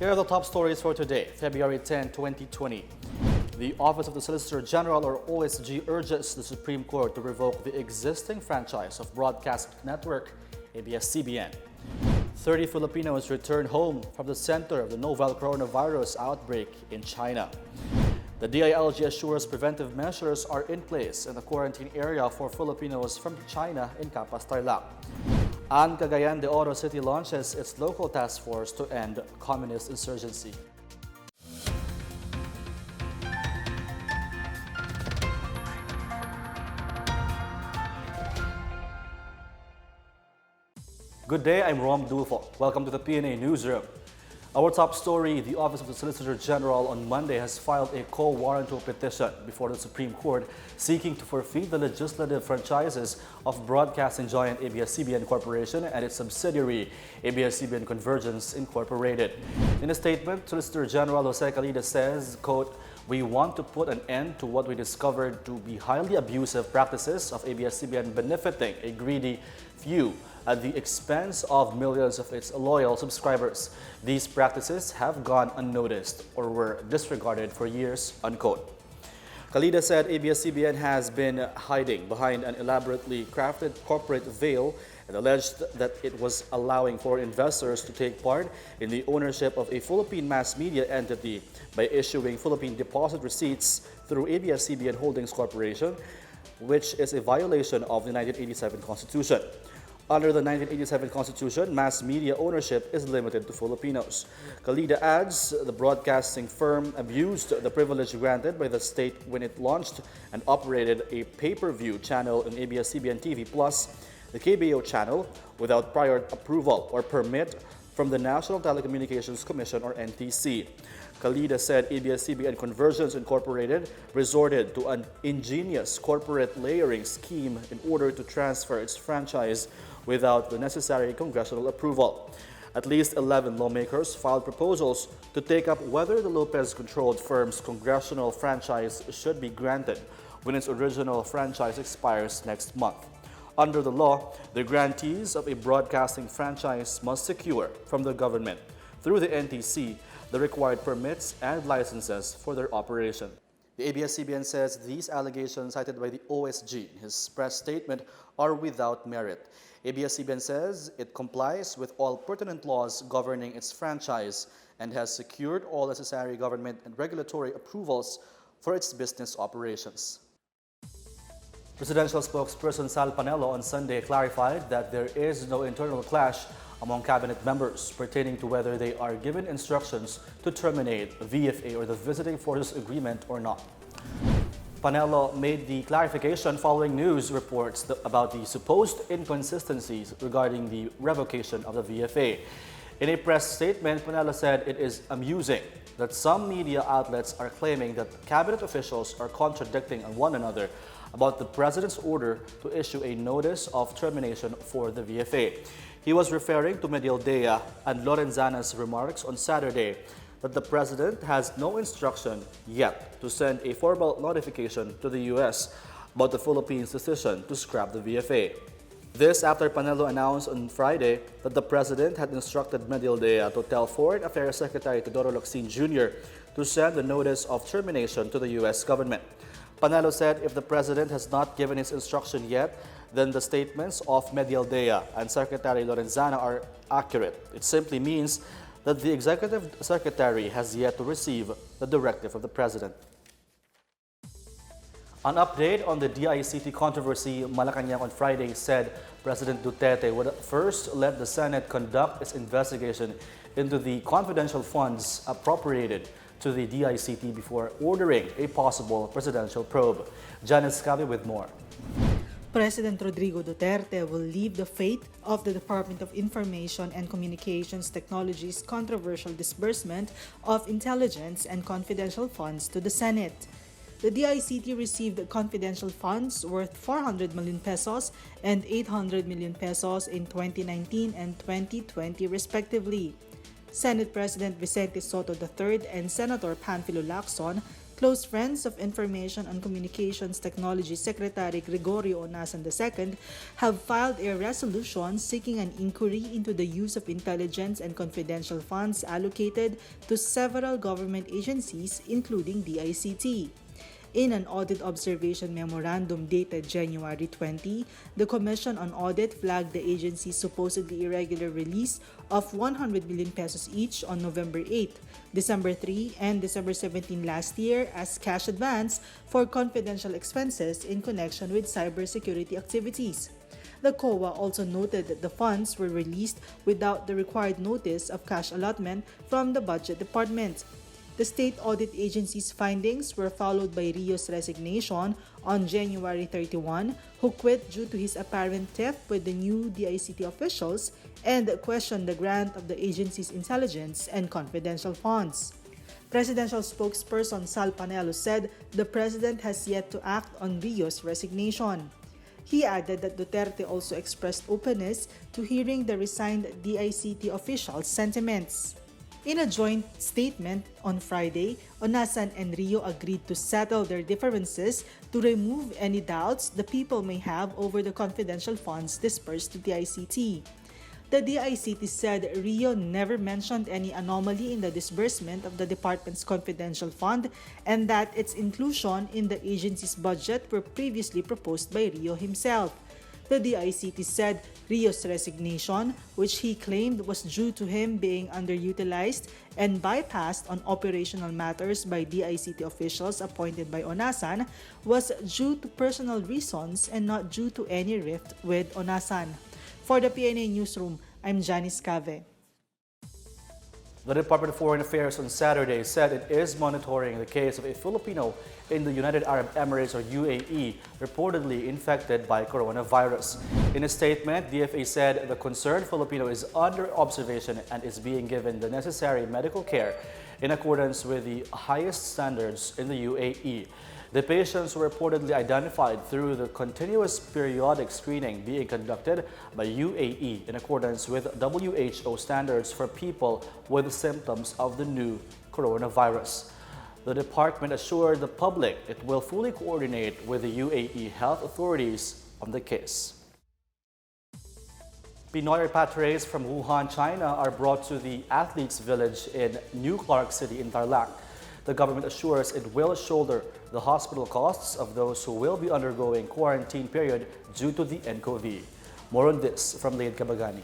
Here are the top stories for today, February 10, 2020. The Office of the Solicitor General, or OSG, urges the Supreme Court to revoke the existing franchise of broadcast network ABS-CBN. 30 Filipinos returned home from the center of the novel coronavirus outbreak in China. The DILG assures preventive measures are in place in the quarantine area for Filipinos from China in Capas, Tarlac. And Cagayan de Oro City launches its local task force to end communist insurgency. Good day, I'm Rom Dulfo. Welcome to the PNA Newsroom. Our top story, the Office of the Solicitor General on Monday has filed a quo warranto petition before the Supreme Court seeking to forfeit the legislative franchises of broadcasting giant ABS-CBN Corporation and its subsidiary ABS-CBN Convergence Incorporated. In a statement, Solicitor General Jose Kalina says, quote, "We want to put an end to what we discovered to be highly abusive practices of ABS-CBN benefiting a greedy few at the expense of millions of its loyal subscribers. These practices have gone unnoticed or were disregarded for years," unquote. Kalina said ABS-CBN has been hiding behind an elaborately crafted corporate veil and alleged that it was allowing foreign investors to take part in the ownership of a Philippine mass media entity by issuing Philippine deposit receipts through ABS-CBN Holdings Corporation, which is a violation of the 1987 Constitution. Under the 1987 Constitution, mass media ownership is limited to Filipinos. Kalina adds the broadcasting firm abused the privilege granted by the state when it launched and operated a pay-per-view channel in ABS-CBN TV Plus, the KBO channel, without prior approval or permit from the National Telecommunications Commission, or NTC. Kalina said ABS-CBN Convergence Incorporated resorted to an ingenious corporate layering scheme in order to transfer its franchise without the necessary congressional approval. At least 11 lawmakers filed proposals to take up whether the Lopez-controlled firm's congressional franchise should be granted when its original franchise expires next month. Under the law, the grantees of a broadcasting franchise must secure from the government, through the NTC, the required permits and licenses for their operation. The ABS-CBN says these allegations cited by the OSG in his press statement are without merit. ABS-CBN says it complies with all pertinent laws governing its franchise and has secured all necessary government and regulatory approvals for its business operations. Presidential spokesperson Sal Panelo on Sunday clarified that there is no internal clash among cabinet members pertaining to whether they are given instructions to terminate VFA or the Visiting Forces Agreement or not. Panelo made the clarification following news reports about the supposed inconsistencies regarding the revocation of the VFA. In a press statement, Panelo said it is amusing that some media outlets are claiming that cabinet officials are contradicting one another about the president's order to issue a notice of termination for the VFA. He was referring to Medialdea and Lorenzana's remarks on Saturday that the president has no instruction yet to send a formal notification to the U.S. about the Philippines' decision to scrap the VFA. This after Panelo announced on Friday that the president had instructed Medialdea to tell Foreign Affairs Secretary Teodoro Locsin Jr. to send a notice of termination to the U.S. government. Panelo said if the president has not given his instruction yet, then the statements of Medialdea and Secretary Lorenzana are accurate. It simply means that the executive secretary has yet to receive the directive of the president. An update on the DICT controversy, Malacanang on Friday said President Duterte would first let the Senate conduct its investigation into the confidential funds appropriated to the DICT before ordering a possible presidential probe. Janice Cavi with more. President Rodrigo Duterte will leave the fate of the Department of Information and Communications Technology's controversial disbursement of intelligence and confidential funds to the Senate. The DICT received confidential funds worth 400 million pesos and 800 million pesos in 2019 and 2020 respectively. Senate President Vicente Soto III and Senator Panfilo Lacson Close friends of Information and Communications Technology Secretary Gregorio Onasan II have filed a resolution seeking an inquiry into the use of intelligence and confidential funds allocated to several government agencies, including DICT. In an audit observation memorandum dated January 20, the Commission on Audit flagged the agency's supposedly irregular release of 100 million pesos each on November 8, December 3, and December 17 last year as cash advance for confidential expenses in connection with cybersecurity activities. The COA also noted that the funds were released without the required notice of cash allotment from the Budget Department. The state audit agency's findings were followed by Rio's resignation on January 31, who quit due to his apparent theft with the new DICT officials and questioned the grant of the agency's intelligence and confidential funds. Presidential spokesperson Sal Panelo said the president has yet to act on Rio's resignation. He added that Duterte also expressed openness to hearing the resigned DICT officials' sentiments. In a joint statement on Friday, Onasan and Rio agreed to settle their differences to remove any doubts the people may have over the confidential funds dispersed to DICT. The DICT said Rio never mentioned any anomaly in the disbursement of the department's confidential fund and that its inclusion in the agency's budget were previously proposed by Rio himself. The DICT said Rio's resignation, which he claimed was due to him being underutilized and bypassed on operational matters by DICT officials appointed by Onasan, was due to personal reasons and not due to any rift with Onasan. For the PNA Newsroom, I'm Janice Cave. The Department of Foreign Affairs on Saturday said it is monitoring the case of a Filipino in the United Arab Emirates or UAE reportedly infected by coronavirus. In a statement, DFA said the concerned Filipino is under observation and is being given the necessary medical care in accordance with the highest standards in the UAE. The patients were reportedly identified through the continuous periodic screening being conducted by UAE in accordance with WHO standards for people with symptoms of the new coronavirus. The department assured the public it will fully coordinate with the UAE health authorities on the case. Pinoy repatriates from Wuhan, China are brought to the Athletes Village in New Clark City in Tarlac. The government assures it will shoulder the hospital costs of those who will be undergoing quarantine period due to the nCoV. More on this from Lead Kabagani.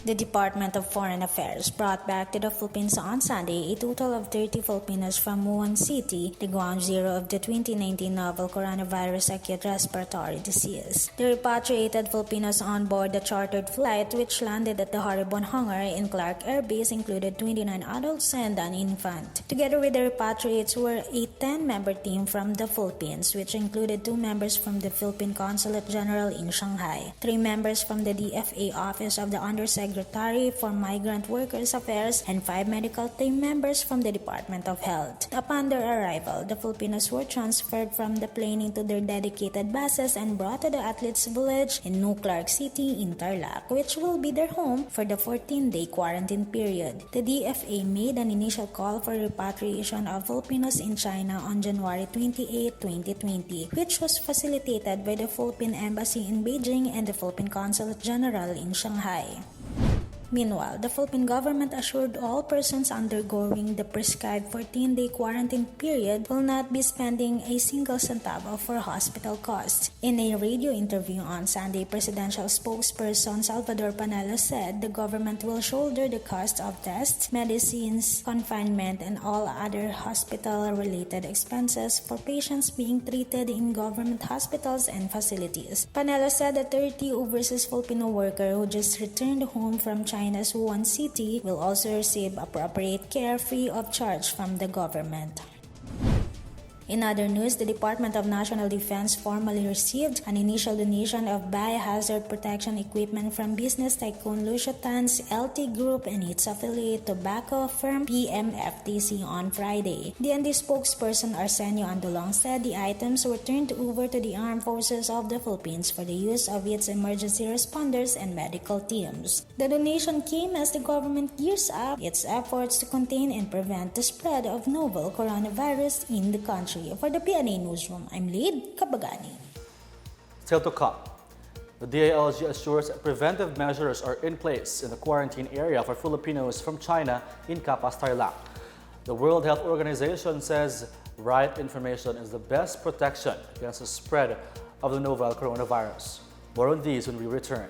The Department of Foreign Affairs brought back to the Philippines on Sunday a total of 30 Filipinos from Wuhan City, the ground zero of the 2019 novel coronavirus acute respiratory disease. The repatriated Filipinos on board the chartered flight, which landed at the Haribon hangar in Clark Air Base, included 29 adults and an infant. Together with the repatriates were a 10-member team from the Philippines, which included 2 members from the Philippine Consulate General in Shanghai, 3 members from the DFA Office of the Undersecretary for Migrant Workers Affairs, and 5 medical team members from the Department of Health. Upon their arrival, the Filipinos were transferred from the plane into their dedicated buses and brought to the Athletes Village in New Clark City in Tarlac, which will be their home for the 14-day quarantine period. The DFA made an initial call for repatriation of Filipinos in China on January 28, 2020, which was facilitated by the Philippine Embassy in Beijing and the Philippine Consulate General in Shanghai. Meanwhile, the Philippine government assured all persons undergoing the prescribed 14-day quarantine period will not be spending a single centavo for hospital costs. In a radio interview on Sunday, presidential spokesperson Salvador Panelo said the government will shoulder the cost of tests, medicines, confinement, and all other hospital-related expenses for patients being treated in government hospitals and facilities. Panelo said the 30 overseas Filipino worker who just returned home from China's Wuhan City will also receive appropriate care free of charge from the government. In other news, the Department of National Defense formally received an initial donation of biohazard protection equipment from business tycoon Lucio Tan's LT Group and its affiliate tobacco firm PMFTC on Friday. DND spokesperson Arsenio Andolong said the items were turned over to the Armed Forces of the Philippines for the use of its emergency responders and medical teams. The donation came as the government gears up its efforts to contain and prevent the spread of novel coronavirus in the country. For the PNA Newsroom, I'm Lid Kabagani. Still to come, the DILG assures preventive measures are in place in the quarantine area for Filipinos from China in Capas, Tarlac. The World Health Organization says right information is the best protection against the spread of the novel coronavirus. More on these when we return.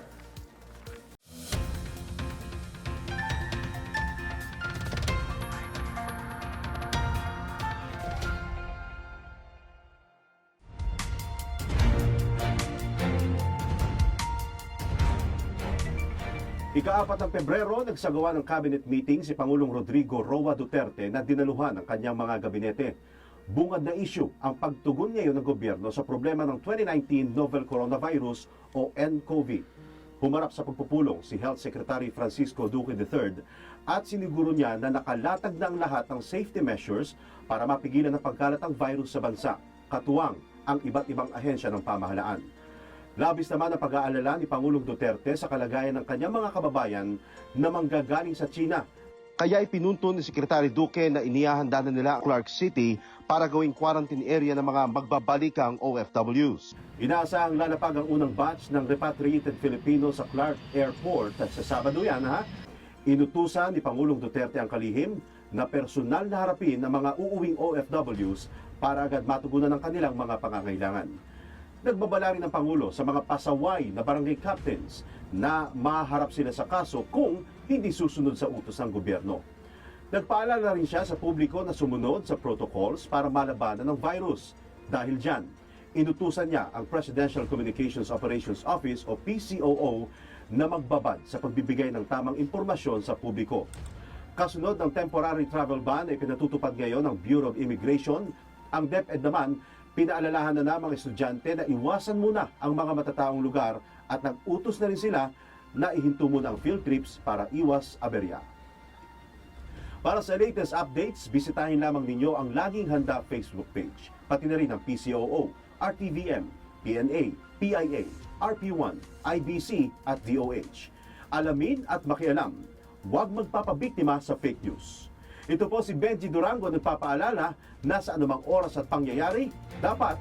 Ika-4 ng Pebrero, nagsagawa ng cabinet meeting si Pangulong Rodrigo Roa Duterte na dinaluhan ang kanyang mga gabinete. Bungad na issue ang pagtugon ngayon ng gobyerno sa problema ng 2019 novel coronavirus o nCoV. Humarap sa pagpupulong si Health Secretary Francisco Duque III at siniguro niya na nakalatag na ang lahat ng safety measures para mapigilan ang pagkalat ng virus sa bansa, katuwang ang iba't ibang ahensya ng pamahalaan. Labis naman ang pag-aalala ni Pangulong Duterte sa kalagayan ng kanyang mga kababayan na manggagaling sa China. Kaya ipinunto ni Secretary Duque na inihahanda na nila ang Clark City para gawing quarantine area ng mga magbabalikang OFWs. Inaasahang lalapag ang unang batch ng repatriated Filipinos sa Clark Airport at sa Sabado yan, Inutusan ni Pangulong Duterte ang kalihim na personal na harapin ng mga uuwing OFWs para agad matugunan ang kanilang mga pangangailangan. Nagbabala rin ang Pangulo sa mga pasaway na barangay captains na maharap sila sa kaso kung hindi susunod sa utos ng gobyerno. Nagpaalala rin siya sa publiko na sumunod sa protocols para malabanan ng virus. Dahil dyan, inutusan niya ang Presidential Communications Operations Office o PCOO na magbabad sa pagbibigay ng tamang impormasyon sa publiko. Kasunod ng temporary travel ban ay pinatutupad ngayon ng Bureau of Immigration. Ang DepEd naman, pinaalalahan na mga estudyante na iwasan muna ang mga matataong lugar at nag-utos na rin sila na ihinto muna ang field trips para iwas aberya. Para sa latest updates, bisitahin lamang ninyo ang Laging Handa Facebook page, pati na rin ang PCOO, RTVM, PNA, PIA, RP1, IBC at DOH. Alamin at makialam, huwag magpapabiktima sa fake news. Ito po si Benji Durango nagpapaalala na sa anumang oras at pangyayari, dapat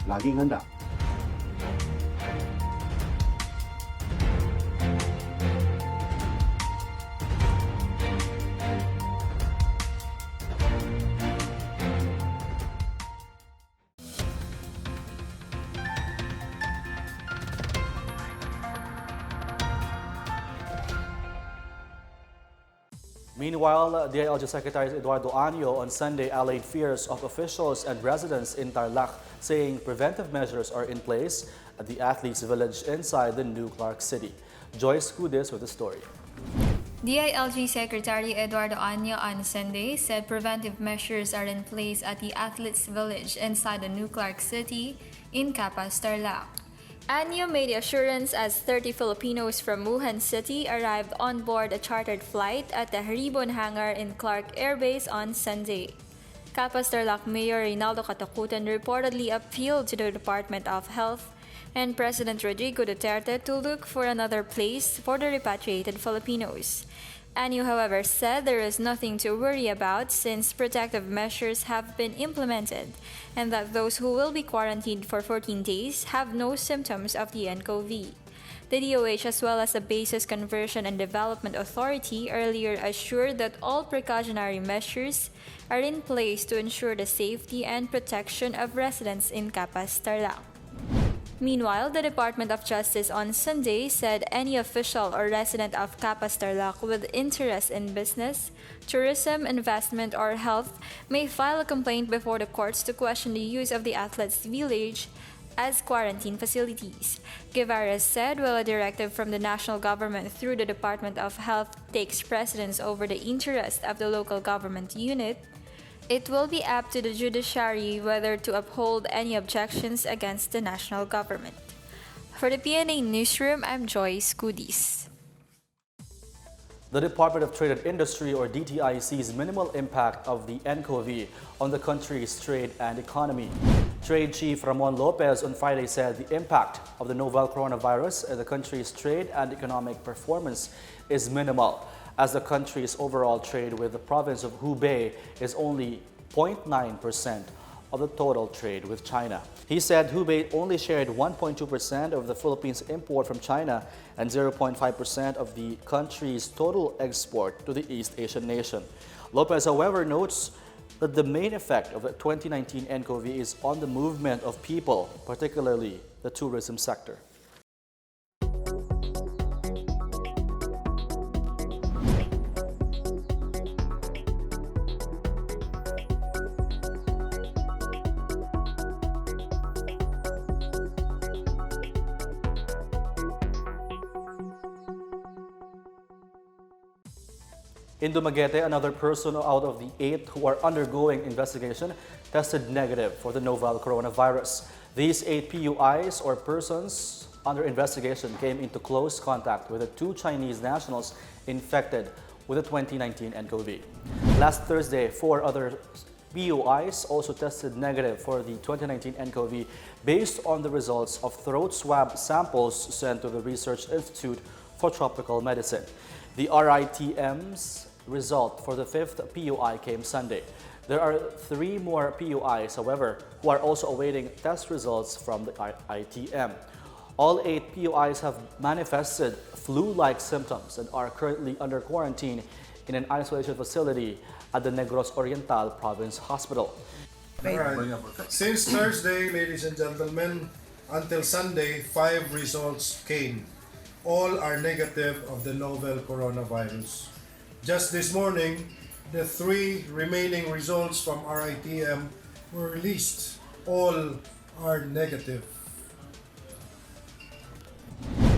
laging handa. Meanwhile, DILG Secretary Eduardo Año on Sunday allayed fears of officials and residents in Tarlac, saying preventive measures are in place at the athletes' village inside the new Clark City. Joyce Cudis with the story. DILG Secretary Eduardo Año on Sunday said preventive measures are in place at the athletes' village inside the new Clark City in Capas, Tarlac. Año made the assurance as 30 Filipinos from Wuhan City arrived on board a chartered flight at the Haribon hangar in Clark Air Base on Sunday. Capas Tarlac Mayor Reynaldo Catacutan reportedly appealed to the Department of Health and President Rodrigo Duterte to look for another place for the repatriated Filipinos. Año, however, said there is nothing to worry about since protective measures have been implemented and that those who will be quarantined for 14 days have no symptoms of the nCoV. The DOH as well as the Bases Conversion and Development Authority earlier assured that all precautionary measures are in place to ensure the safety and protection of residents in Capas, Tarlac. Meanwhile, the Department of Justice on Sunday said any official or resident of Capas Tarlac with interest in business, tourism, investment, or health may file a complaint before the courts to question the use of the athletes' village as quarantine facilities. Guevara said while a directive from the national government through the Department of Health takes precedence over the interest of the local government unit, It will be up to the judiciary whether to uphold any objections against the national government. For the PNA Newsroom, I'm Joyce Goodies. The Department of Trade and Industry, or DTI, sees minimal impact of the nCoV on the country's trade and economy. Trade Chief Ramon Lopez on Friday said the impact of the novel coronavirus in the country's trade and economic performance is minimal, as the country's overall trade with the province of Hubei is only 0.9% of the total trade with China. He said Hubei only shared 1.2% of the Philippines' import from China and 0.5% of the country's total export to the East Asian nation. Lopez, however, notes that the main effect of the 2019 nCoV is on the movement of people, particularly the tourism sector. In Dumaguete, another person out of the 8 who are undergoing investigation tested negative for the novel coronavirus. These 8 PUIs, or persons under investigation, came into close contact with the 2 Chinese nationals infected with the 2019 nCoV. Last Thursday, 4 other PUIs also tested negative for the 2019 nCoV based on the results of throat swab samples sent to the Research Institute for Tropical Medicine. The RITM's result for the 5th PUI came Sunday. There are 3 more PUIs, however, who are also awaiting test results from the ITM. All 8 PUIs have manifested flu-like symptoms and are currently under quarantine in an isolation facility at the Negros Oriental Province Hospital. Alright. Since Thursday, ladies and gentlemen, until Sunday, 5 results came. All are negative of the novel coronavirus. Just this morning, the 3 remaining results from RITM were released. All are negative.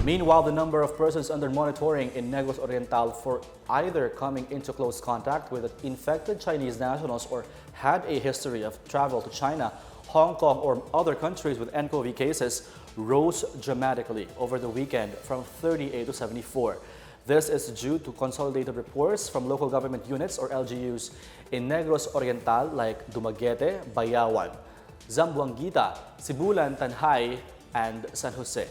Meanwhile, the number of persons under monitoring in Negros Oriental for either coming into close contact with infected Chinese nationals or had a history of travel to China, Hong Kong, or other countries with nCoV cases rose dramatically over the weekend from 38 to 74. This is due to consolidated reports from local government units, or LGUs, in Negros Oriental like Dumaguete, Bayawan, Zamboanga, Sibulan, Tanhay, and San Jose.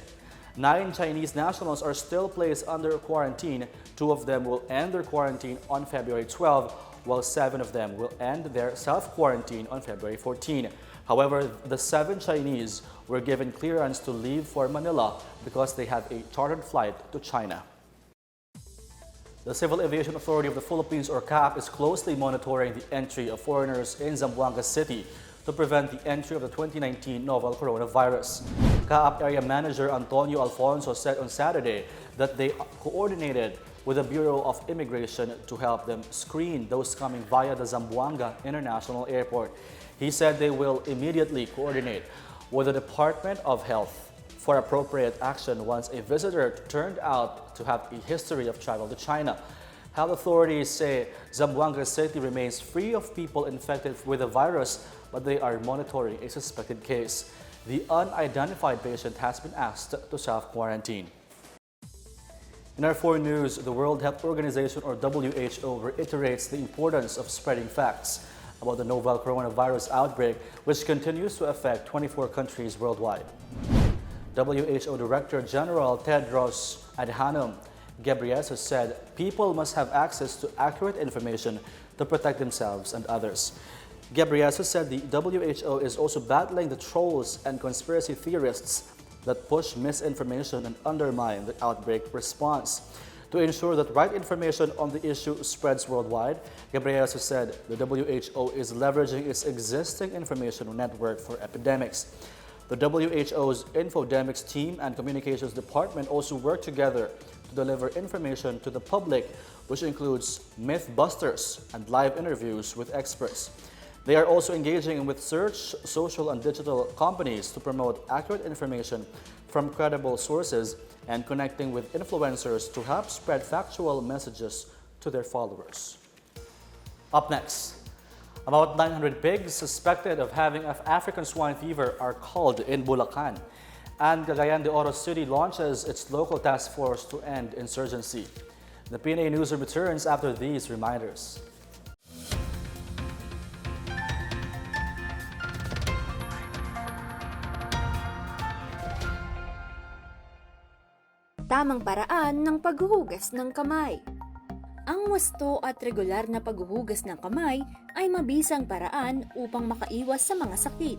9 Chinese nationals are still placed under quarantine. 2 of them will end their quarantine on February 12, while 7 of them will end their self-quarantine on February 14. However, the 7 Chinese were given clearance to leave for Manila because they have a chartered flight to China. The Civil Aviation Authority of the Philippines, or CAP, is closely monitoring the entry of foreigners in Zamboanga City to prevent the entry of the 2019 novel coronavirus. CAP Area Manager Antonio Alfonso said on Saturday that they coordinated with the Bureau of Immigration to help them screen those coming via the Zamboanga International Airport. He said they will immediately coordinate with the Department of Health for appropriate action once a visitor turned out to have a history of travel to China. Health authorities say Zamboanga City remains free of people infected with the virus, but they are monitoring a suspected case. The unidentified patient has been asked to self-quarantine. In our foreign news, the World Health Organization, or WHO, reiterates the importance of spreading facts about the novel coronavirus outbreak, which continues to affect 24 countries worldwide. WHO Director General Tedros Adhanom Ghebreyesus said people must have access to accurate information to protect themselves and others. Ghebreyesus said the WHO is also battling the trolls and conspiracy theorists that push misinformation and undermine the outbreak response. To ensure that right information on the issue spreads worldwide, Ghebreyesus said the WHO is leveraging its existing information network for epidemics. The WHO's Infodemics team and Communications Department also work together to deliver information to the public, which includes mythbusters and live interviews with experts. They are also engaging with search, social, and digital companies to promote accurate information from credible sources and connecting with influencers to help spread factual messages to their followers. Up next, About 900 pigs suspected of having African swine fever are culled in Bulacan. And Cagayan de Oro City launches its local task force to end insurgency. The PNA Newsroom returns after these reminders. Tamang paraan ng paghuhugas ng kamay. Ang wasto at regular na paghuhugas ng kamay ay mabisang paraan upang makaiwas sa mga sakit.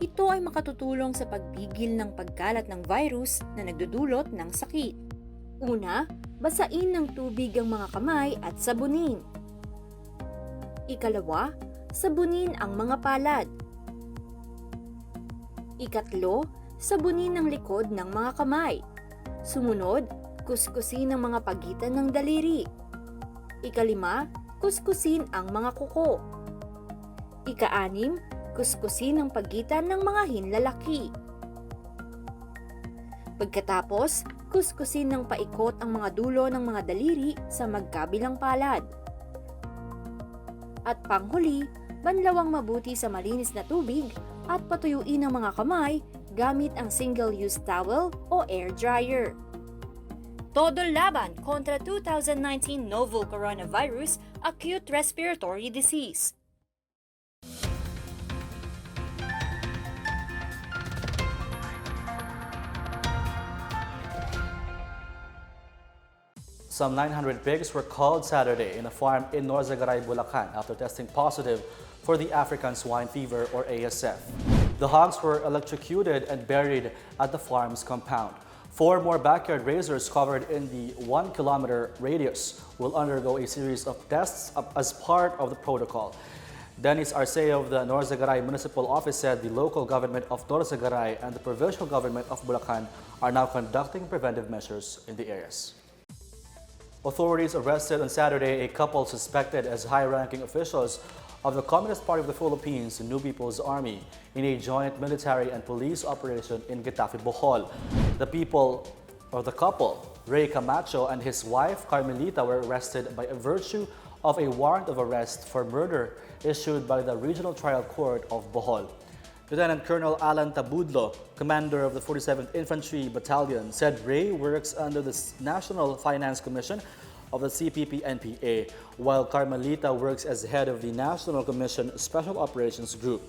Ito ay makatutulong sa pagpigil ng pagkalat ng virus na nagdudulot ng sakit. Una, basain ng tubig ang mga kamay at sabunin. Ikalawa, sabunin ang mga palad. Ikatlo, sabunin ang likod ng mga kamay. Sumunod, kuskusin ang mga pagitan ng daliri. Ikalima, kuskusin ang mga kuko. Ika-anim, kuskusin ang pagitan ng mga hinlalaki. Pagkatapos, kuskusin ng paikot ang mga dulo ng mga daliri sa magkabilang palad. At panghuli, banlawang mabuti sa malinis na tubig at patuyuin ang mga kamay gamit ang single-use towel o air dryer. Todo laban kontra 2019 novel coronavirus acute respiratory disease. Some 900 pigs were culled Saturday in a farm in Norzagaray, Bulacan after testing positive for the African swine fever or ASF. The hogs were electrocuted and buried at the farm's compound. 4 more backyard raisers covered in the 1-kilometer radius will undergo a series of tests as part of the protocol. Dennis Arceo of the Norzagaray Municipal Office said the local government of Norzagaray and the provincial government of Bulacan are now conducting preventive measures in the areas. Authorities arrested on Saturday a couple suspected as high-ranking officials of the Communist Party of the Philippines and New People's Army in a joint military and police operation in Getafe, Bohol. The couple, Ray Camacho and his wife Carmelita, were arrested by virtue of a warrant of arrest for murder issued by the Regional Trial Court of Bohol. Lieutenant Colonel Alan Tabudlo, commander of the 47th Infantry Battalion, said Ray works under the National Finance Commission of the CPP-NPA, while Carmelita works as head of the National Commission Special Operations Group.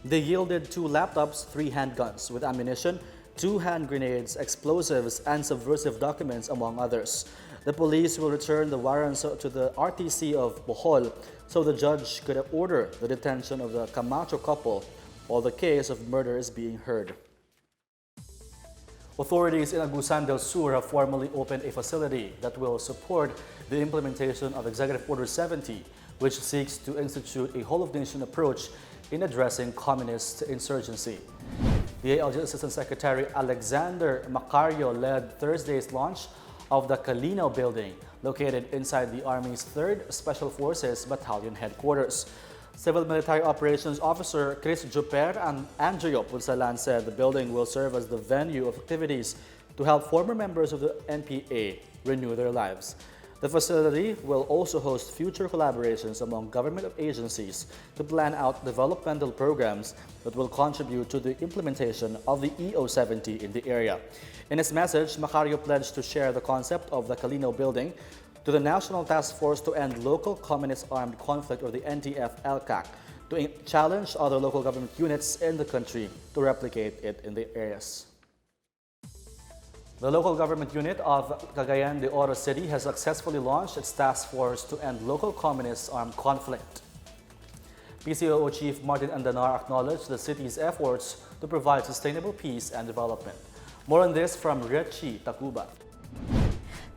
They yielded 2 laptops, 3 handguns with ammunition, 2 hand grenades, explosives, and subversive documents, among others. The police will return the warrants to the RTC of Bohol so the judge could order the detention of the Camacho couple while the case of murder is being heard. Authorities in Agusan del Sur have formally opened a facility that will support the implementation of Executive Order 70, which seeks to institute a whole-of-nation approach in addressing communist insurgency. The DILG Assistant Secretary Alexander Macario led Thursday's launch of the Kalina Building, located inside the Army's 3rd Special Forces Battalion headquarters. Civil Military Operations Officer Chris Juper and Andrio Punsalan said the building will serve as the venue of activities to help former members of the NPA renew their lives. The facility will also host future collaborations among government agencies to plan out developmental programs that will contribute to the implementation of the EO-70 in the area. In his message, Macario pledged to share the concept of the Kalina Building to the National Task Force to End Local Communist Armed Conflict, or the NTF-LCAC, to challenge other local government units in the country to replicate it in the areas. The local government unit of Cagayan de Oro City has successfully launched its task force to end local communist armed conflict. PCOO Chief Martin Andanar acknowledged the city's efforts to provide sustainable peace and development. More on this from Richie Tacuba.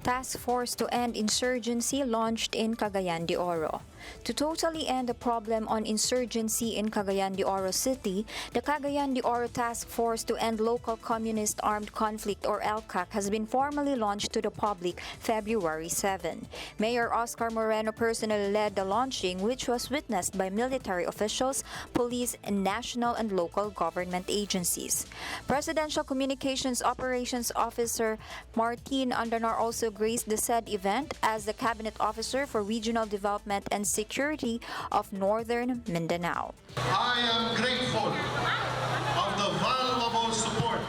Task Force to End Insurgency launched in Cagayan de Oro. To totally end the problem on insurgency in Cagayan de Oro City, the Cagayan de Oro Task Force to End Local Communist Armed Conflict, or LCAC, has been formally launched to the public February 7. Mayor Oscar Moreno personally led the launching, which was witnessed by military officials, police, and national and local government agencies. Presidential Communications Operations Officer Martin Andanar also graced the said event as the Cabinet Officer for Regional Development and security of northern Mindanao. I am grateful of the valuable support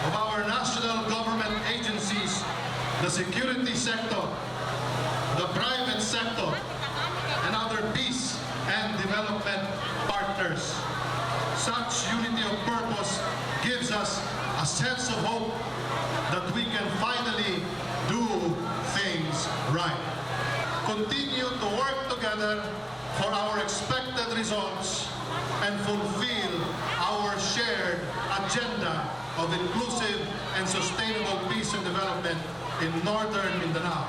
of our national government agencies, the security sector, the private sector, and other peace and development partners. Such unity of purpose gives us a sense of hope that we can finally do things right. Continue to work together for our expected results and fulfill our shared agenda of inclusive and sustainable peace and development in northern Mindanao.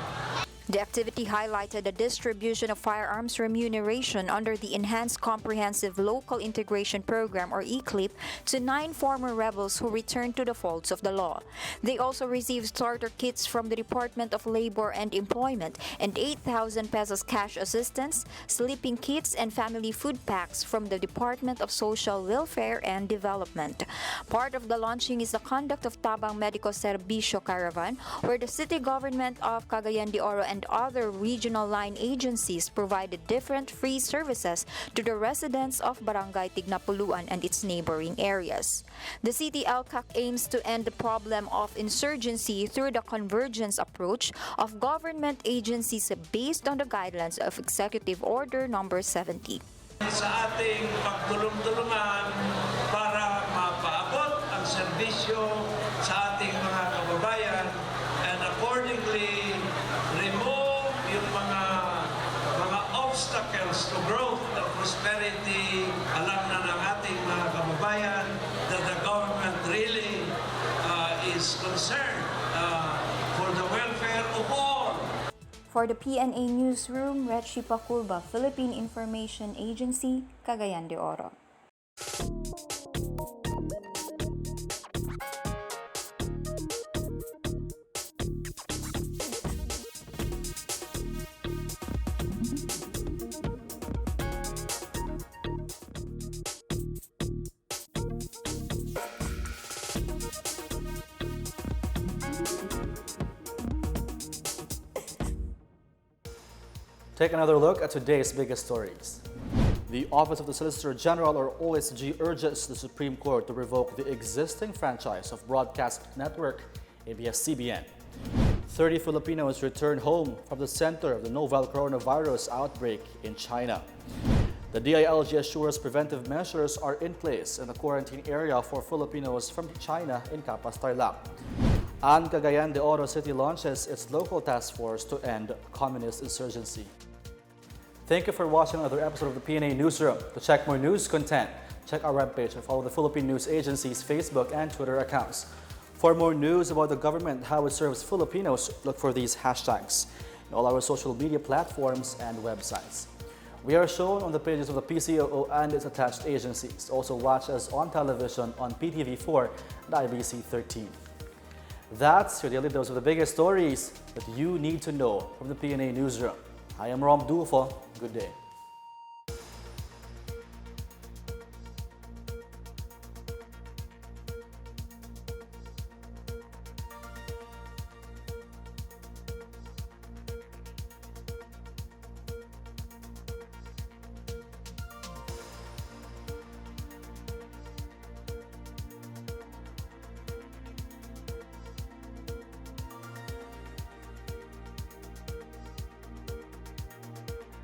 The activity highlighted the distribution of firearms remuneration under the Enhanced Comprehensive Local Integration Program or ECLIP to 9 former rebels who returned to the folds of the law. They also received starter kits from the Department of Labor and Employment and 8,000 pesos cash assistance, sleeping kits, and family food packs from the Department of Social Welfare and Development. Part of the launching is the conduct of Tabang Medico Servicio Caravan, where the city government of Cagayan de Oro and other regional line agencies provided different free services to the residents of Barangay Tignapuluan and its neighboring areas. The city LCAC aims to end the problem of insurgency through the convergence approach of government agencies based on the guidelines of Executive Order Number 70. Sa ating pagtulong-tulungan para mapaabot ang serbisyo sa ating mga kababayan and accordingly remove yung mga obstacles to growth and prosperity. Alam na ng ating mga kababayan that the government really is concerned for the welfare of all. For the PNA Newsroom, Retchi Paculba, Philippine Information Agency, Cagayan de Oro. Take another look at today's biggest stories. The Office of the Solicitor General, or OSG, urges the Supreme Court to revoke the existing franchise of broadcast network ABS-CBN. 30 Filipinos returned home from the center of the novel coronavirus outbreak in China. The DILG assures preventive measures are in place in the quarantine area for Filipinos from China in Capas, and Cagayan de Oro City launches its local task force to end communist insurgency. Thank you for watching another episode of the PNA Newsroom. To check more news content, check our webpage and follow the Philippine News Agency's Facebook and Twitter accounts. For more news about the government, how it serves Filipinos, look for these hashtags in all our social media platforms and websites. We are shown on the pages of the PCOO and its attached agencies. Also watch us on television on PTV4 and IBC 13. That's your daily dose of the biggest stories that you need to know from the PNA Newsroom. I am Rom Dulfo. Good day.